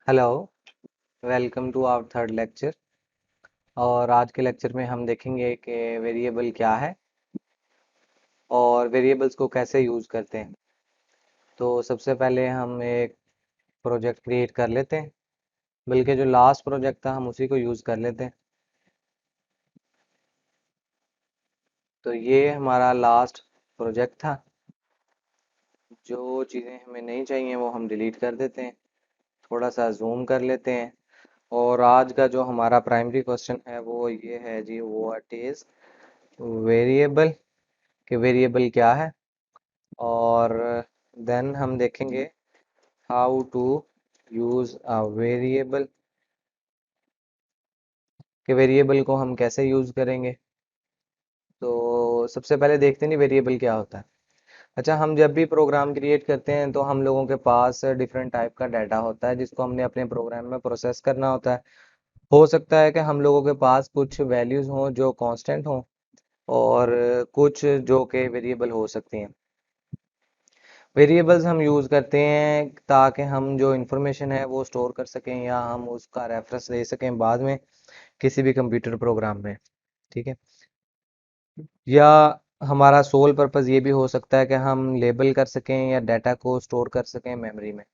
Hello. Welcome to our third lecture. और आज के लेक्चर में हम देखेंगे कि वेरिएबल क्या है और वेरिएबल्स को कैसे यूज़ करते हैं। तो सबसे पहले हम एक प्रोजेक्ट क्रिएट कर लेते हैं, बल्कि जो लास्ट प्रोजेक्ट था हम उसी को यूज़ कर लेते हैं। तो ये हमारा लास्ट प्रोजेक्ट था। जो चीज़ें हमें नहीं चाहिए वो हम डिलीट कर देते हैं। थोड़ा सा जूम कर लेते हैं। और आज का जो हमारा प्राइमरी क्वेश्चन है वो ये है जी, व्हाट इज़ वेरिएबल, कि वेरिएबल क्या है। और देन हम देखेंगे how to use a variable, कि वेरिएबल को हम कैसे यूज करेंगे। तो सबसे पहले देखते नहीं वेरिएबल क्या होता है। अच्छा, हम जब भी प्रोग्राम क्रिएट करते हैं तो हम लोगों के पास डिफरेंट टाइप का डाटा होता है जिसको हमने अपने प्रोग्राम में प्रोसेस करना होता है। हो सकता है कि हम लोगों के पास कुछ वैल्यूज हों जो कांस्टेंट हों और कुछ जो कि वेरिएबल हो सकती हैं। वेरिएबल्स हम यूज़ करते हैं ताकि हम जो इन्फॉर्मेशन है वो स्टोर कर सकें या हम उसका रेफरेंस दे सकें बाद में किसी भी कंप्यूटर प्रोग्राम में। ठीक है। या हमारा सोल पर्पस ये भी हो सकता है कि हम लेबल कर सकें या डाटा को स्टोर कर सकें मेमोरी में।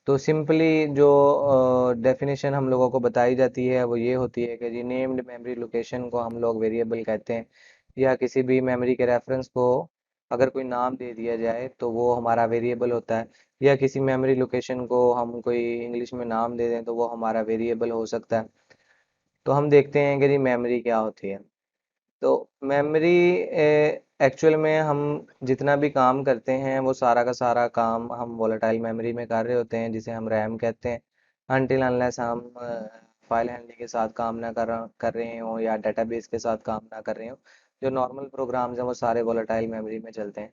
तो सिंपली जो डेफिनेशन हम लोगों को बताई जाती है वो ये होती है कि जी नेम्ड मेमोरी लोकेशन को हम लोग वेरिएबल कहते हैं। या किसी भी मेमोरी के रेफरेंस को अगर कोई नाम दे दिया जाए तो वो हमारा वेरिएबल होता है। या किसी मेमोरी लोकेशन को हम कोई इंग्लिश में नाम दे दें तो वो हमारा वेरिएबल हो सकता है। तो हम देखते हैं कि जी मेमोरी क्या होती है। तो मेमोरी एक्चुअल में हम जितना भी काम करते हैं वो सारा का सारा काम हम वोलेटाइल मेमोरी में कर रहे होते हैं जिसे हम रैम कहते हैं। अनटिल अनलेस हम फाइल हैंडलिंग के साथ काम ना कर रहे हो या डेटाबेस के साथ काम ना कर रहे हो। जो नॉर्मल प्रोग्राम्स हैं वो सारे वोलेटाइल मेमोरी में चलते हैं।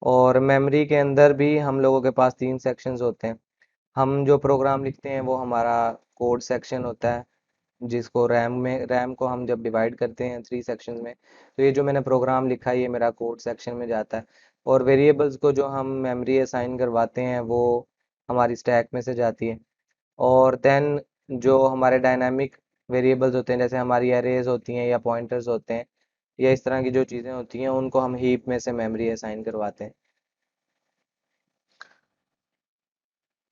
और मेमोरी के अंदर भी हम लोगों के पास तीन सेक्शंस होते हैं। हम जो प्रोग्राम लिखते हैं वो हमारा कोड सेक्शन होता है, जिसको रैम को हम जब डिवाइड करते हैं थ्री सेक्शंस में तो ये जो मैंने प्रोग्राम लिखा है ये मेरा कोड सेक्शन में जाता है। और वेरिएबल्स को जो हम मेमोरी असाइन करवाते हैं वो हमारी स्टैक में से जाती है। और देन जो हमारे डायनामिक वेरिएबल्स होते हैं जैसे हमारी एरेज होती हैं या पॉइंटर्स होते हैं या इस तरह की जो चीज़ें होती हैं उनको हम हीप में से मेमोरी असाइन करवाते हैं।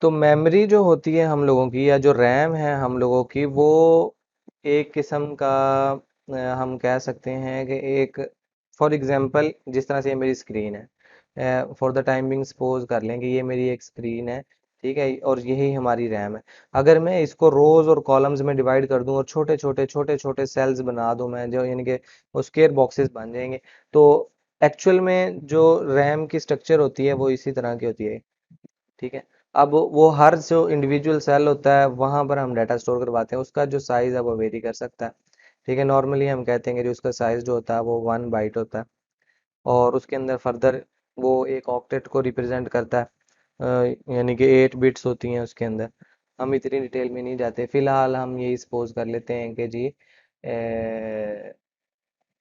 तो मेमोरी जो होती है हम लोगों की या जो रैम है हम लोगों की वो एक किस्म का हम कह सकते हैं कि एक, फॉर एग्जांपल जिस तरह से ये मेरी स्क्रीन है, for the time being suppose कर लें कि ये मेरी एक स्क्रीन है। ठीक है, और यही हमारी रैम है। अगर मैं इसको रोज और कॉलम्स में डिवाइड कर दूं और छोटे छोटे सेल्स बना दूं मैं, जो यानी कि वो स्क्वायर बॉक्सेस बन जाएंगे। तो एक्चुअल में जो रैम की स्ट्रक्चर होती है वो इसी तरह की होती है। ठीक है। अब वो हर जो इंडिविजुअल सेल होता है वहां पर हम डाटा स्टोर करवाते हैं, उसका जो साइज है वो वेरी कर सकता है। ठीक है, नॉर्मली हम कहते हैं कि जो उसका साइज जो होता है वो 1 बाइट होता है। और उसके अंदर फर्दर वो एक ऑक्टेट को रिप्रेजेंट करता है। यानी कि 8 बिट्स होती हैं उसके अंदर। हम इतनी डिटेल में नहीं जाते, फिलहाल हम यही सपोज कर लेते हैं कि जी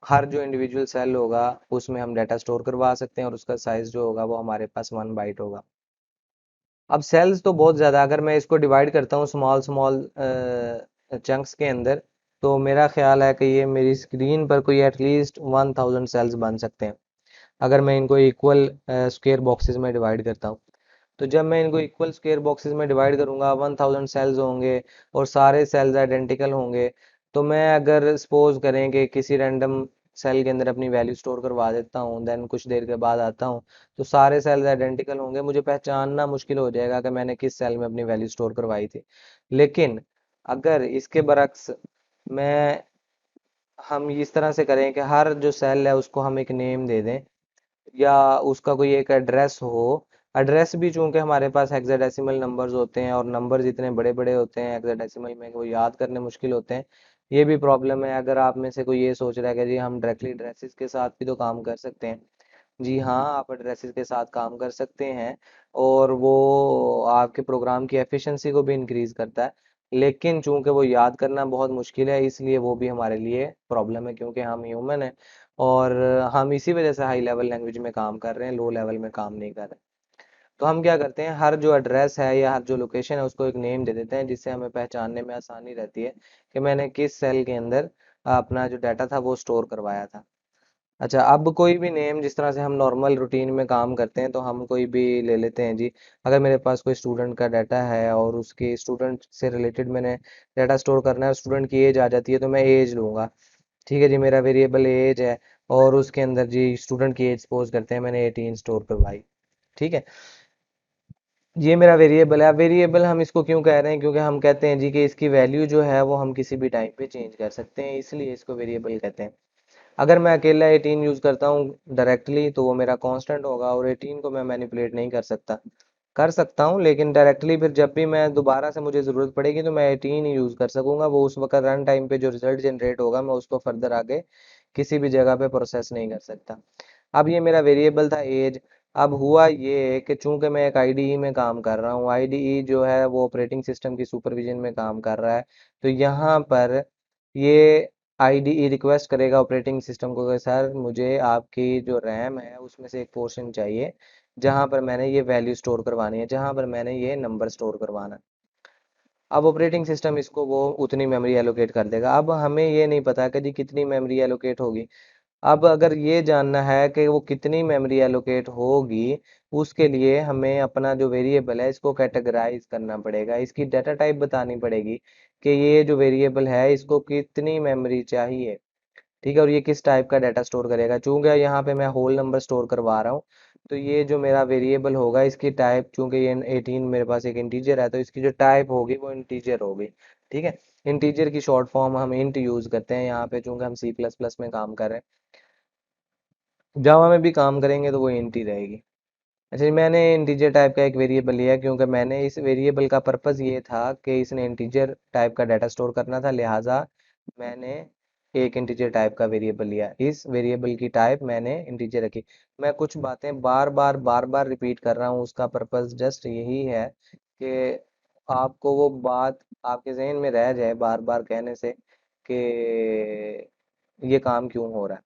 हर जो इंडिविजुअल सेल होगा उसमें हम डाटा स्टोर करवा सकते हैं और उसका साइज जो होगा वो हमारे पास 1 बाइट होगा। अब सेल्स तो बहुत ज़्यादा, अगर मैं इसको डिवाइड करता हूँ स्मॉल स्मॉल चंक्स के अंदर, तो मेरा ख्याल है कि ये मेरी स्क्रीन पर कोई एटलीस्ट 1000 सेल्स बन सकते हैं अगर मैं इनको इक्वल स्क्वेयर बॉक्सेस में डिवाइड करता हूँ। तो जब मैं इनको इक्वल स्क्वेयर बॉक्सेस में डिवाइड करूंगा 1000 सेल्स होंगे और सारे सेल्स आइडेंटिकल होंगे। तो मैं अगर सपोज करें कि किसी रैंडम सेल के अंदर अपनी वैल्यू स्टोर करवा देता हूँ, देन कुछ देर के बाद आता हूँ तो सारे सेल्स आइडेंटिकल होंगे, मुझे पहचानना मुश्किल हो जाएगा कि मैंने किस सेल में अपनी वैल्यू स्टोर करवाई थी। लेकिन अगर इसके बरक्स मैं हम इस तरह से करें कि हर जो सेल है उसको हम एक नेम दे दें या उसका कोई एक एड्रेस हो। एड्रेस भी चूंकि हमारे पास हेक्साडेसिमल नंबर्स होते हैं और नंबर्स इतने बड़े बड़े होते हैं हेक्साडेसिमल में कि वो याद करने मुश्किल होते हैं। ये भी प्रॉब्लम है। अगर आप में से कोई ये सोच रहा है कि जी हम डायरेक्टली एड्रेसेस के साथ भी तो काम कर सकते हैं, जी हाँ, आप एड्रेसेस के साथ काम कर सकते हैं। और वो आपके प्रोग्राम की एफिशिएंसी को भी इंक्रीज करता है। लेकिन चूंकि वो याद करना बहुत मुश्किल है इसलिए वो भी हमारे लिए प्रॉब्लम है, क्योंकि हम ह्यूमन हैं और हम इसी वजह से हाई लेवल लैंग्वेज में काम कर रहे हैं, लो लेवल में काम नहीं कर रहे। तो हम क्या करते हैं, हर जो एड्रेस है या हर जो लोकेशन है उसको एक नेम दे देते हैं, जिससे हमें पहचानने में आसानी रहती है कि मैंने किस सेल के अंदर अपना जो डाटा था वो स्टोर करवाया था। अच्छा, अब कोई भी नेम, जिस तरह से हम नॉर्मल रूटीन में काम करते हैं, तो हम कोई भी ले लेते हैं जी। अगर मेरे पास कोई स्टूडेंट का डाटा है और उसके स्टूडेंट से रिलेटेड मैंने डाटा स्टोर करना है, स्टूडेंट की एज आ जाती है, तो मैं एज लूंगा। ठीक है जी, मेरा वेरिएबल एज है और उसके अंदर जी स्टूडेंट की एज सपोज करते हैं मैंने 18 स्टोर करवाई। ठीक है, ये मेरा वेरिएबल है। अब वेरिएबल हम इसको क्यों कह रहे हैं, क्योंकि हम कहते हैं जी कि इसकी वैल्यू जो है वो हम किसी भी टाइम पे चेंज कर सकते हैं, इसलिए इसको वेरिएबल कहते हैं। अगर मैं अकेला 18 यूज करता हूँ डायरेक्टली, तो वो मेरा कांस्टेंट होगा और 18 को मैं मैनिपुलेट नहीं कर सकता हूँ, लेकिन डायरेक्टली फिर जब भी मैं दोबारा से मुझे ज़रूरत पड़ेगी तो मैं 18 ही यूज़ कर सकूंगा। वो उस वक्त रन टाइम पे जो रिजल्ट जनरेट होगा मैं उसको फर्दर आगे किसी भी जगह पे प्रोसेस नहीं कर सकता। अब ये मेरा वेरिएबल था एज। अब हुआ ये कि चूंकि मैं एक आईडीई में काम कर रहा हूँ, आईडीई जो है वो ऑपरेटिंग सिस्टम की सुपरविजन में काम कर रहा है, तो यहाँ पर ये आईडीई रिक्वेस्ट करेगा ऑपरेटिंग सिस्टम को कि सर मुझे आपकी जो रैम है उसमें से एक पोर्शन चाहिए जहां पर मैंने ये वैल्यू स्टोर करवानी है, जहां पर मैंने ये नंबर स्टोर करवाना है। अब ऑपरेटिंग सिस्टम इसको वो उतनी मेमोरी एलोकेट कर देगा। अब हमें ये नहीं पता कि जी कितनी मेमोरी एलोकेट होगी। अब अगर ये जानना है कि वो कितनी मेमोरी एलोकेट होगी, उसके लिए हमें अपना जो वेरिएबल है इसको कैटेगराइज करना पड़ेगा, इसकी डाटा टाइप बतानी पड़ेगी कि ये जो वेरिएबल है इसको कितनी मेमोरी चाहिए। ठीक है, और ये किस टाइप का डाटा स्टोर करेगा। चूंकि यहाँ पे मैं होल नंबर स्टोर करवा रहा हूँ, तो ये जो मेरा वेरिएबल होगा इसकी टाइप, चूंकि ये 18 मेरे पास एक इंटीजर है, तो इसकी जो टाइप होगी वो इंटीजर होगी। ठीक है, इंटीजर की शॉर्ट फॉर्म हम इंट यूज करते हैं यहाँ पे, चूंकि हम सी प्लस प्लस में काम कर रहे हैं। जावा में भी काम करेंगे तो वो इंट ही रहेगी। अच्छा जी, मैंने इंटीजर टाइप का एक वेरिएबल लिया क्योंकि मैंने इस वेरिएबल का पर्पस ये था कि इसने इंटीजर टाइप का डाटा स्टोर करना था, लिहाजा मैंने एक इंटीजर टाइप का वेरिएबल लिया। इस वेरिएबल की टाइप मैंने इंटीजर रखी। मैं कुछ बातें बार बार रिपीट कर रहा हूँ, उसका पर्पस जस्ट यही है कि आपको वो बात आपके जहन में रह जाए बार बार कहने से कि ये काम क्यों हो रहा है।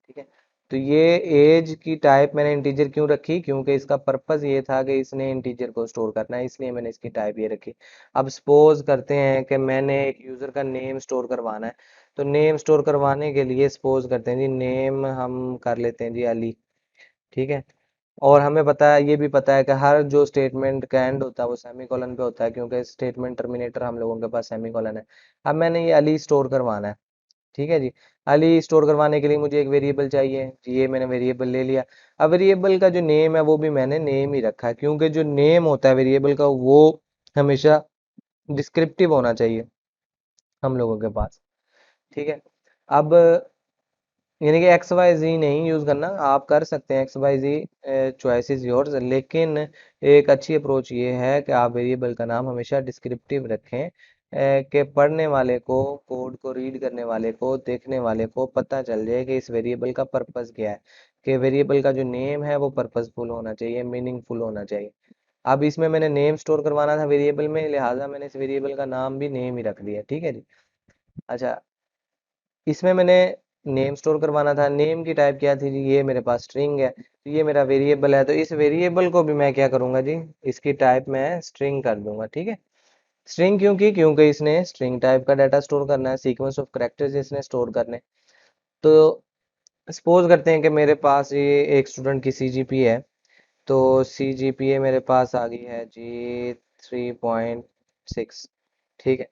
ठीक है, तो ये एज की टाइप मैंने इंटीजर क्यों रखी, क्योंकि इसका पर्पस ये था कि इसने इंटीजर को स्टोर करना है, इसलिए मैंने इसकी टाइप ये रखी। अब सपोज करते हैं कि मैंने एक यूजर का नेम स्टोर करवाना है, तो नेम स्टोर करवाने के लिए सपोज करते हैं जी नेम हम कर लेते हैं जी अली। ठीक है, और हमें पता है, ये भी पता है कि हर जो स्टेटमेंट का एंड होता है वो सेमीकोलन पे होता है, क्योंकि स्टेटमेंट टर्मिनेटर हम लोगों के पास सेमीकोलन है। अब मैंने ये अली स्टोर करवाना है। ठीक है जी, अली स्टोर करवाने के लिए मुझे एक वेरिएबल चाहिए जी, ये मैंने वेरिएबल ले लिया। अब वेरिएबल का जो नेम है वो भी मैंने नेम ही रखा है, क्योंकि जो नेम होता है वेरिएबल का वो हमेशा डिस्क्रिप्टिव होना चाहिए हम लोगों के पास। ठीक है, अब यानी कि एक्स वाई जी नहीं यूज करना, आप कर सकते हैं x y z, choice is yours, लेकिन एक अच्छी अप्रोच ये है कि आप वेरिएबल का नाम हमेशा डिस्क्रिप्टिव रखें, कि पढ़ने वाले को, कोड को रीड करने वाले को, देखने वाले को पता चल जाए कि इस वेरिएबल का पर्पस क्या है, कि वेरिएबल का जो नेम है वो पर्पसफुल होना चाहिए, मीनिंगफुल होना चाहिए। अब इसमें मैंने नेम स्टोर करवाना था वेरिएबल में, लिहाजा मैंने इस वेरिएबल का नाम भी नेम ही रख दिया। ठीक है जी। अच्छा, इसमें मैंने नेम स्टोर करवाना था, नेम की टाइप क्या थी जी, ये मेरे पास स्ट्रिंग है, तो ये मेरा वेरिएबल है, तो इस वेरिएबल को भी मैं क्या करूंगा जी, इसकी टाइप मैं स्ट्रिंग कर दूंगा। ठीक है, स्ट्रिंग क्यों की, क्योंकि इसने स्ट्रिंग टाइप का डाटा स्टोर करना है, सीक्वेंस ऑफ कैरेक्टर्स इसने स्टोर करने। तो सपोज करते हैं कि मेरे पास ये एक स्टूडेंट की सीजीपी है, तो सीजीपीए मेरे पास आ गई है जी 3.6। ठीक है,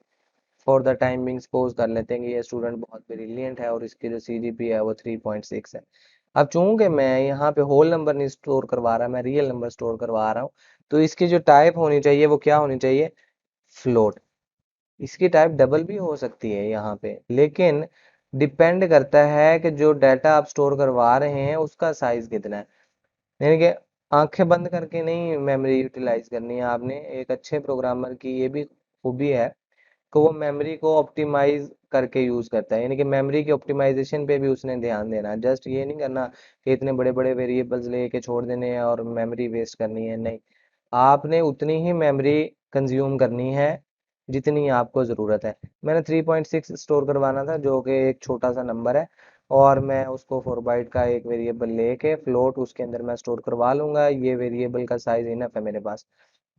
for the time being suppose कर लेते हैं कि ये स्टूडेंट बहुत ब्रिलियंट है और इसकी जो सीजीपी है वो 3.6 है। अब चूंकि मैं यहाँ पे होल नंबर नहीं स्टोर करवा रहा, मैं रियल नंबर स्टोर करवा रहा हूँ, तो इसकी जो टाइप होनी चाहिए वो क्या होनी चाहिए, फ्लोट। इसकी टाइप डबल भी हो सकती है यहाँ पे, लेकिन डिपेंड करता है कि जो डाटा आप स्टोर करवा रहे हैं उसका साइज कितना है। यानी कि आंखें बंद करके नहीं मेमोरी यूटिलाइज करनी है आपने, एक अच्छे प्रोग्रामर की ये भी खूबी है कि वो मेमोरी को ऑप्टिमाइज करके यूज करता है, यानी कि मेमोरी की ऑप्टिमाइजेशन पे भी उसने ध्यान देना है। जस्ट ये नहीं करना कि इतने बड़े बड़े वेरिएबल्स लेके छोड़ देने हैं और मेमोरी वेस्ट करनी है, नहीं। आपने उतनी ही मेमोरी कंज्यूम करनी है जितनी आपको ज़रूरत है। मैंने 3.6 स्टोर करवाना था, जो कि एक छोटा सा नंबर है, और मैं उसको 4 बाइट का एक वेरिएबल लेके फ्लोट उसके अंदर मैं स्टोर करवा लूंगा। ये वेरिएबल का साइज इनफ है मेरे पास।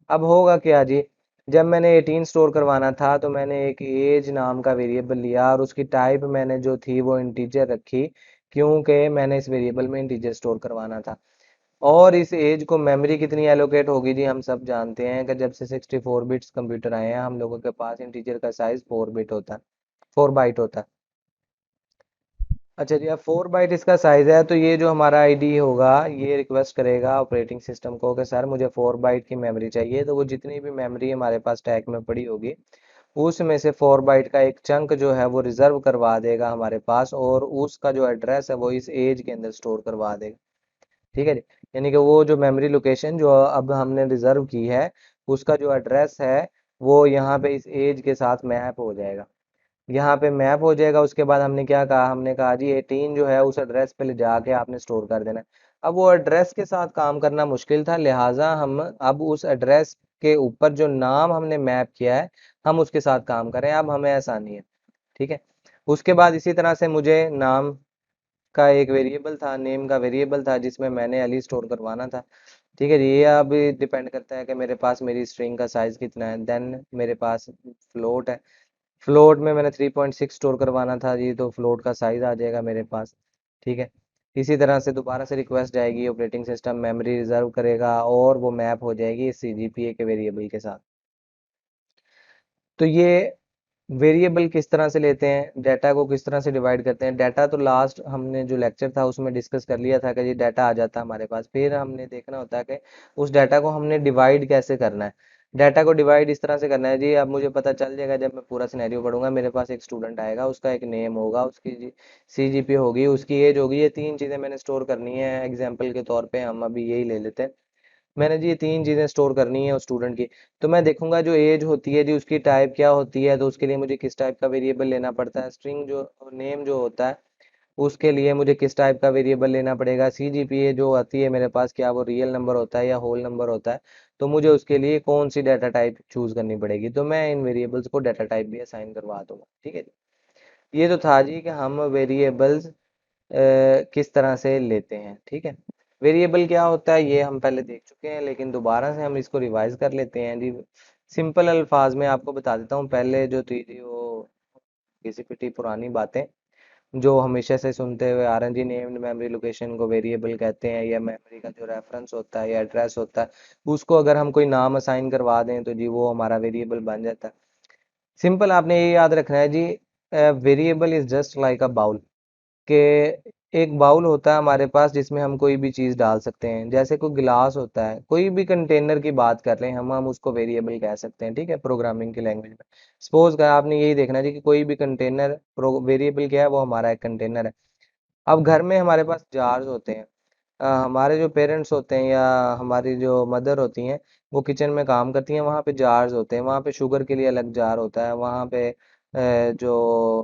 अब होगा क्या जी, जब मैंने 18 स्टोर करवाना था तो मैंने एक एज नाम का वेरिएबल लिया और उसकी टाइप मैंने जो थी वो इंटीजर रखी, क्योंकि मैंने इस वेरिएबल में इंटीजर स्टोर करवाना था। और इस एज को मेमोरी कितनी एलोकेट होगी जी, हम सब जानते हैं कि जब से 64 बिट्स कंप्यूटर आए हैं हम लोगों के पास इंटीजर का साइज 4 बिट होता है, 4 बाइट होता है। अच्छा जी, अब 4 बाइट इसका साइज है तो ये जो हमारा आईडी होगा ये रिक्वेस्ट करेगा ऑपरेटिंग सिस्टम को कि सर मुझे 4 बाइट की मेमोरी चाहिए। तो वो जितनी भी मेमोरी हमारे पास स्टैक में पड़ी होगी उसमें से 4 बाइट का एक चंक जो है वो रिजर्व करवा देगा हमारे पास, और उसका जो एड्रेस है वो इस एज के अंदर स्टोर करवा देगा। ठीक है जी, यानी कि वो जो मेमोरी लोकेशन जो अब हमने रिजर्व की है उसका जो एड्रेस है वो यहाँ पे इस एज के साथ मैप हो जाएगा। यहाँ पे मैप हो जाएगा। उसके बाद हमने क्या कहा, हमने कहा जी 18 जो है उस एड्रेस पे ले जाके आपने स्टोर कर देना है। अब वो एड्रेस के साथ काम करना मुश्किल था, लिहाजा हम अब उस एड्रेस के ऊपर जो नाम हमने मैप किया है हम उसके साथ काम करें, अब हमें आसानी है। ठीक है, उसके बाद इसी तरह से मुझे नाम का एक वेरिएबल था, नेम का वेरिएबल था जिसमें मैंने अली स्टोर करवाना था। ठीक है जी, ये अब डिपेंड करता है कि मेरे पास मेरी स्ट्रिंग का साइज कितना है। देन मेरे पास फ्लोट है, फ्लोट में मैंने 3.6 स्टोर करवाना था जी, तो फ्लोट का साइज आ जाएगा मेरे पास। ठीक है, इसी तरह से दोबारा से रिक्वेस्ट जाएगी, ऑपरेटिंग सिस्टम मेमोरी रिजर्व करेगा और वो मैप हो जाएगी सीजीपीए के वेरिएबल के साथ। तो ये वेरिएबल किस तरह से लेते हैं, डाटा को किस तरह से डिवाइड करते हैं। डाटा तो लास्ट हमने जो लेक्चर था उसमें डिस्कस कर लिया था कि ये डाटा आ जाता है हमारे पास, फिर हमने देखना होता है कि उस डाटा को हमने डिवाइड कैसे करना है। डाटा को डिवाइड इस तरह से करना है जी, अब मुझे पता चल जाएगा जब मैं पूरा सिनेरियो पढ़ूंगा। मेरे पास एक स्टूडेंट आएगा, उसका एक नेम होगा, उसकी सीजीपी होगी, उसकी एज होगी, ये तीन चीजें मैंने स्टोर करनी है। एग्जाम्पल के तौर पे हम अभी यही ले लेते हैं, मैंने जी ये तीन चीजें स्टोर करनी है उस स्टूडेंट की। तो मैं देखूंगा जो एज होती है जी उसकी टाइप क्या होती है, तो उसके लिए मुझे किस टाइप का वेरिएबल लेना पड़ता है। स्ट्रिंग जो नेम जो होता है उसके लिए मुझे किस टाइप का वेरिएबल लेना पड़ेगा। सीजीपीए जो आती है मेरे पास, क्या वो रियल नंबर होता है या होल नंबर होता है, तो मुझे उसके लिए कौन सी डाटा टाइप चूज करनी पड़ेगी। तो मैं इन वेरिएबल्स को डाटा टाइप भी असाइन करवा दूंगा। ठीक है जी, ये तो था जी कि हम वेरिएबल्स किस तरह से लेते हैं। ठीक है, वेरिएबल क्या होता है ये हम पहले देख चुके हैं, लेकिन दोबारा से हम इसको रिवाइज कर लेते हैं जी। सिंपल अल्फाज में आपको बता देता हूँ, पहले जो थी जी वो घिसी पिटी पुरानी बातें जो हमेशा से सुनते हुए आ रहे हैं जी, नेम्ड मेमोरी लोकेशन को वेरिएबल कहते हैं, या मेमोरी का जो रेफरेंस होता है या एड्रेस होता है उसको अगर हम कोई नाम असाइन करवा दें तो जी वो हमारा वेरिएबल बन जाता है। सिंपल आपने ये याद रखना है जी, variable is just like a bowl, के एक बाउल होता है हमारे पास जिसमें हम कोई भी चीज डाल सकते हैं। जैसे कोई गिलास होता है, कोई भी कंटेनर की बात कर रहे हैं हम उसको वेरिएबल कह सकते हैं। ठीक है, प्रोग्रामिंग की लैंग्वेज में सपोज का आपने यही देखना है कि कोई भी कंटेनर वेरिएबल क्या है, वो हमारा एक कंटेनर है। अब घर में हमारे पास जार्स होते हैं, हमारे जो पेरेंट्स होते हैं या हमारी जो मदर होती हैं वो किचन में काम करती हैं, वहाँ पे जार्स होते हैं, वहाँ पे शुगर के लिए अलग जार होता है, वहाँ पे जो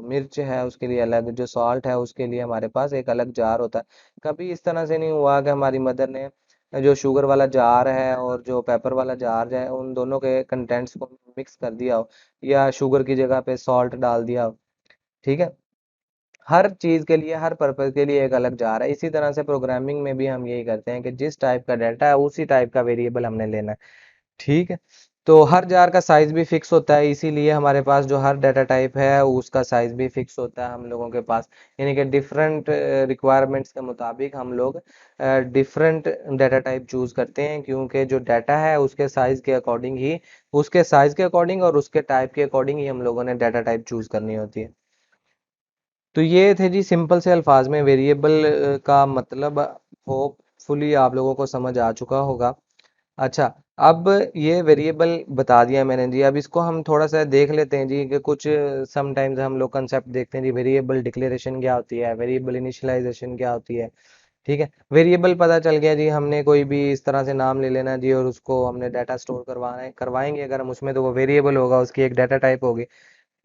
मिर्च है उसके लिए अलग, जो सॉल्ट है उसके लिए हमारे पास एक अलग जार होता है। कभी इस तरह से नहीं हुआ कि हमारी मदर ने जो शुगर वाला जार है और जो पेपर वाला जार है उन दोनों के कंटेंट्स को मिक्स कर दिया हो या शुगर की जगह पे सॉल्ट डाल दिया हो। ठीक है, हर चीज के लिए हर पर्पज के लिए एक अलग जार है। इसी तरह से प्रोग्रामिंग में भी हम यही करते हैं कि जिस टाइप का डाटा है उसी टाइप का वेरिएबल हमने लेना है। ठीक है, तो हर जार का साइज भी फिक्स होता है, इसीलिए हमारे पास जो हर डाटा टाइप है उसका साइज भी फिक्स होता है हम लोगों के पास। यानी कि डिफरेंट रिक्वायरमेंट्स के मुताबिक हम लोग डिफरेंट डाटा टाइप चूज करते हैं, क्योंकि जो डाटा है उसके साइज के अकॉर्डिंग ही, उसके साइज के अकॉर्डिंग और उसके टाइप के अकॉर्डिंग ही हम लोगों ने डाटा टाइप चूज करनी होती है। तो ये थे जी सिंपल से अल्फाज में वेरिएबल का मतलब। होपफुली आप लोगों को समझ आ चुका होगा। अच्छा, अब ये वेरिएबल बता दिया मैंने जी, अब इसको हम थोड़ा सा देख लेते हैं जी कि कुछ समटाइम्स हम लोग कंसेप्ट देखते हैं जी, वेरिएबल डिक्लेरेशन क्या होती है, वेरिएबल इनिशियलाइजेशन क्या होती है। ठीक है, वेरिएबल पता चल गया जी, हमने कोई भी इस तरह से नाम ले लेना जी और उसको हमने डाटा स्टोर करवाएंगे अगर हम उसमें, तो वो वेरिएबल होगा, उसकी एक डाटा टाइप होगी।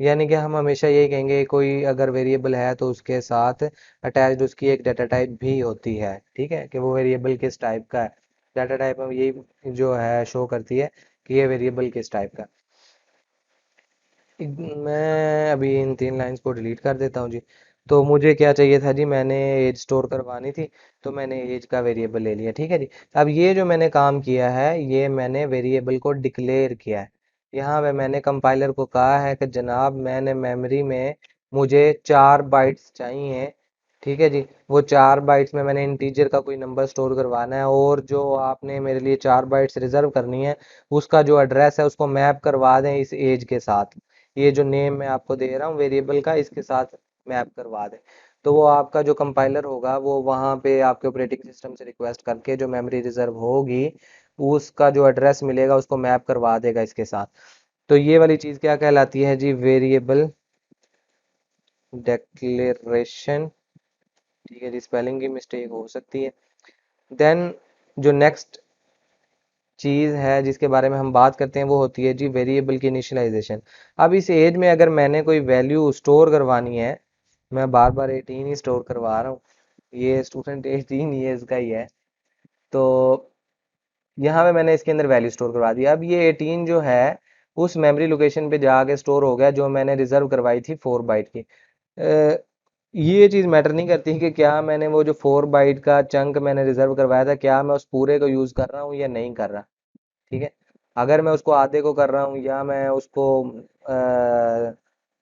यानी कि हम हमेशा यही कहेंगे कोई अगर वेरिएबल है तो उसके साथ अटैच्ड उसकी एक डाटा टाइप भी होती है। ठीक है, कि वो वेरिएबल किस टाइप का है, डाटा टाइप हम यही जो है शो करती है कि ये वेरिएबल किस टाइप का। मैं अभी इन तीन लाइंस को डिलीट कर देता हूँ जी। तो मुझे क्या चाहिए था जी, मैंने एज स्टोर करवानी थी, तो मैंने एज का वेरिएबल ले लिया। ठीक है जी। अब ये जो मैंने काम किया है, ये मैंने वेरिएबल को डिक्लेयर किया है। यहाँ पे मैंने कंपाइलर को कहा है कि जनाब मैंने मेमोरी में मुझे 4 बाइट्स चाहिए। ठीक है जी। वो 4 बाइट्स में मैंने इंटीजर का कोई नंबर स्टोर करवाना है, और जो आपने मेरे लिए 4 बाइट्स रिजर्व करनी है, उसका जो एड्रेस है उसको मैप करवा दें इस एज के साथ। ये जो नेम मैं आपको दे रहा हूँ वेरिएबल का, इसके साथ मैप करवा दें। तो वो आपका जो कंपाइलर होगा वो वहाँ पे आपके ऑपरेटिंग सिस्टम से रिक्वेस्ट करके जो मेमोरी रिजर्व होगी उसका जो एड्रेस मिलेगा उसको मैप करवा देगा इसके साथ। तो ये वाली चीज़ क्या कहलाती है जी, वेरिएबल डिक्लेरेशन। ठीक है जी, स्पेलिंग की मिस्टेक हो सकती है। देन जो नेक्स्ट चीज़ है जिसके बारे में हम बात करते हैं वो होती है जी वेरिएबल की इनिशियलाइजेशन। अब इस एज में अगर मैंने कोई वैल्यू स्टोर करवानी है, मैं बार बार 18 ही स्टोर करवा रहा हूँ, ये स्टूडेंट 18 ईयर्स का ही है, तो यहाँ पे मैंने इसके अंदर वैल्यू स्टोर करवा दिया। अब ये 18 जो है उस मेमोरी लोकेशन पे जाके स्टोर हो गया जो मैंने रिजर्व करवाई थी 4 बाइट की। ये चीज़ मैटर नहीं करती कि क्या मैंने वो जो 4 बाइट का चंक मैंने रिजर्व करवाया था, क्या मैं उस पूरे को यूज़ कर रहा हूँ या नहीं कर रहा। ठीक है। अगर मैं उसको आधे को कर रहा हूँ, या मैं उसको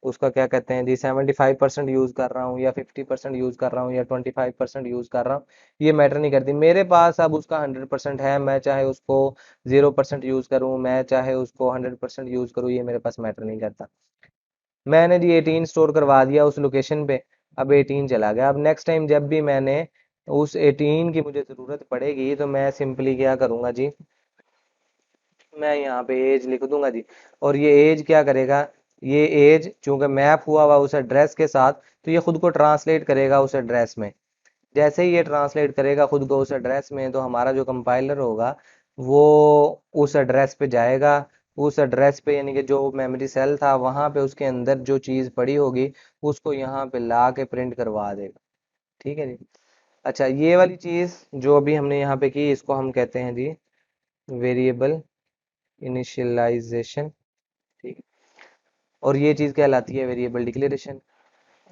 उसका क्या कहते हैं जी 75% यूज़ कर रहा हूँ, या 50% यूज़ कर रहा हूँ, या 25% यूज़ कर रहा हूँ, ये मैटर नहीं करती। मेरे पास अब उसका 100% है, मैं चाहे उसको 0% यूज़ करूँ, मैं चाहे उसको 100% यूज़ करूँ, ये मेरे पास मैटर नहीं करता। मैंने जी 18 स्टोर करवा दिया उस लोकेशन पे। अब 18 चला गया। अब नेक्स्ट टाइम जब भी मैंने उस 18 की मुझे ज़रूरत पड़ेगी तो मैं सिंपली क्या करूँगा जी, मैं यहाँ पे एज लिख दूंगा जी। और ये एज क्या करेगा, ये एज चूंकि मैप हुआ हुआ उस एड्रेस के साथ, तो ये खुद को ट्रांसलेट करेगा उस एड्रेस में। जैसे ही ये ट्रांसलेट करेगा खुद को उस एड्रेस में, तो हमारा जो कंपाइलर होगा वो उस एड्रेस पे जाएगा। उस एड्रेस पे यानी कि जो मेमोरी सेल था वहां पे उसके अंदर जो चीज़ पड़ी होगी उसको यहाँ पे ला के प्रिंट करवा देगा। ठीक है जी। अच्छा, ये वाली चीज़ जो अभी हमने यहाँ पे की इसको हम कहते हैं जी वेरिएबल इनिशियलाइजेशन। ठीक है। और ये चीज़ कहलाती है वेरिएबल डिक्लेरेशन।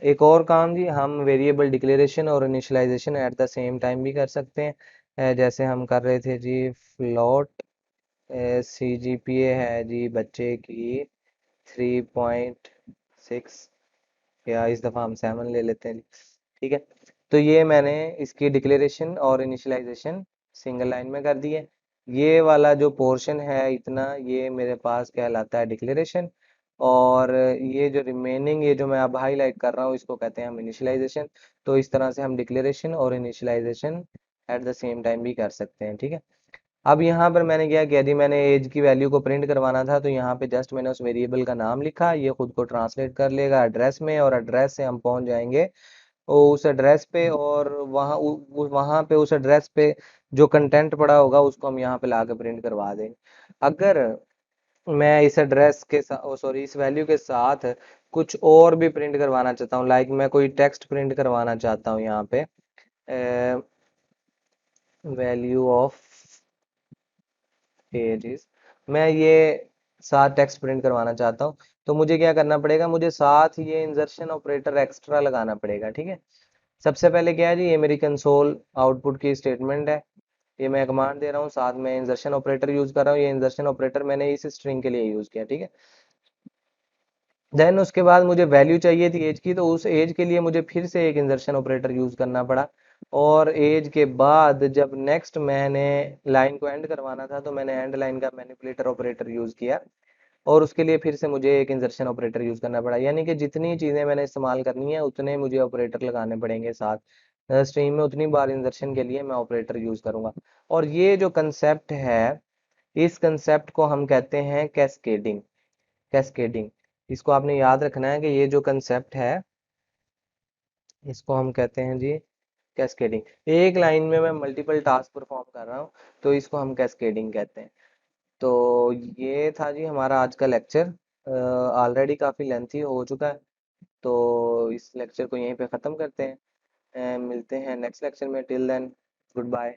एक और काम जी, हम वेरिएबल डिक्लेरेशन और initialization at the same time भी कर सकते हैं। जैसे हम कर रहे थे जी फ्लोट। CGPA है जी बच्चे की 3.6, या इस दफ़ा हम 7 ले लेते हैं जी। ठीक है। तो ये मैंने इसकी डिक्लेरेशन और इनिशियलाइजेशन सिंगल लाइन में कर दी है। ये वाला जो पोर्शन है इतना, ये मेरे पास कहलाता है डिक्लेरेशन। और ये जो रिमेनिंग, ये जो मैं अब हाईलाइट कर रहा हूँ इसको कहते हैं हम इनिशियलाइजेशन। तो इस तरह से हम डिक्लेरेशन और initialization at the same time भी कर सकते हैं। ठीक है। अब यहाँ पर मैंने क्या किया जी, मैंने एज की वैल्यू को प्रिंट करवाना था, तो यहाँ पे जस्ट मैंने उस वेरिएबल का नाम लिखा, ये खुद को ट्रांसलेट कर लेगा एड्रेस में, और एड्रेस से हम पहुंच जाएंगे उस एड्रेस पे, और वहाँ पे उस एड्रेस पे जो कंटेंट पड़ा होगा उसको हम यहाँ पे ला के प्रिंट करवा देंगे। अगर मैं इस एड्रेस के साथ, सॉरी, इस वैल्यू के साथ कुछ और भी प्रिंट करवाना चाहता हूँ, लाइक मैं कोई टेक्स्ट प्रिंट करवाना चाहता हूँ यहाँ पे, वैल्यू ऑफ एजेस, मैं ये साथ टेक्स्ट प्रिंट करवाना चाहता हूँ, तो मुझे क्या करना पड़ेगा, मुझे साथ ये इंसर्शन ऑपरेटर एक्स्ट्रा लगाना पड़ेगा। ठीक है। सबसे पहले क्या है जी, ये मेरी कंसोल आउटपुट की स्टेटमेंट है, ये मैं कमांड दे रहा हूँ, साथ में इंसर्शन ऑपरेटर यूज कर रहा हूँ। ये इंसर्शन ऑपरेटर मैंने इस स्ट्रिंग के लिए यूज किया। ठीक है। देन उसके बाद मुझे वैल्यू चाहिए थी एज की, तो उस एज के लिए मुझे फिर से एक इंसर्शन ऑपरेटर यूज करना पड़ा। और एज के बाद जब नेक्स्ट मैंने लाइन को एंड करवाना था, तो मैंने एंड लाइन का मैनिपुलेटर ऑपरेटर यूज किया, और उसके लिए फिर से मुझे एक इंसर्शन ऑपरेटर यूज करना पड़ा। यानी कि जितनी चीजें मैंने इस्तेमाल करनी है उतने मुझे ऑपरेटर लगाने पड़ेंगे साथ स्ट्रीम में, उतनी बार इंसर्शन के लिए मैं ऑपरेटर यूज करूंगा। और ये जो कंसेप्ट है, इस कंसेप्ट को हम कहते हैं कैस्केडिंग। कैस्केडिंग, इसको आपने याद रखना है कि ये जो कंसेप्ट है इसको हम कहते हैं जी कैस्केडिंग। एक लाइन में मैं मल्टीपल टास्क परफॉर्म कर रहा हूँ, तो इसको हम कैस्केडिंग कहते हैं। तो ये था जी हमारा आज का लेक्चर। ऑलरेडी काफ़ी लेंथी हो चुका है, तो इस लेक्चर को यहीं पे ख़त्म करते हैं। मिलते हैं नेक्स्ट लेक्चर में। Till then, good bye.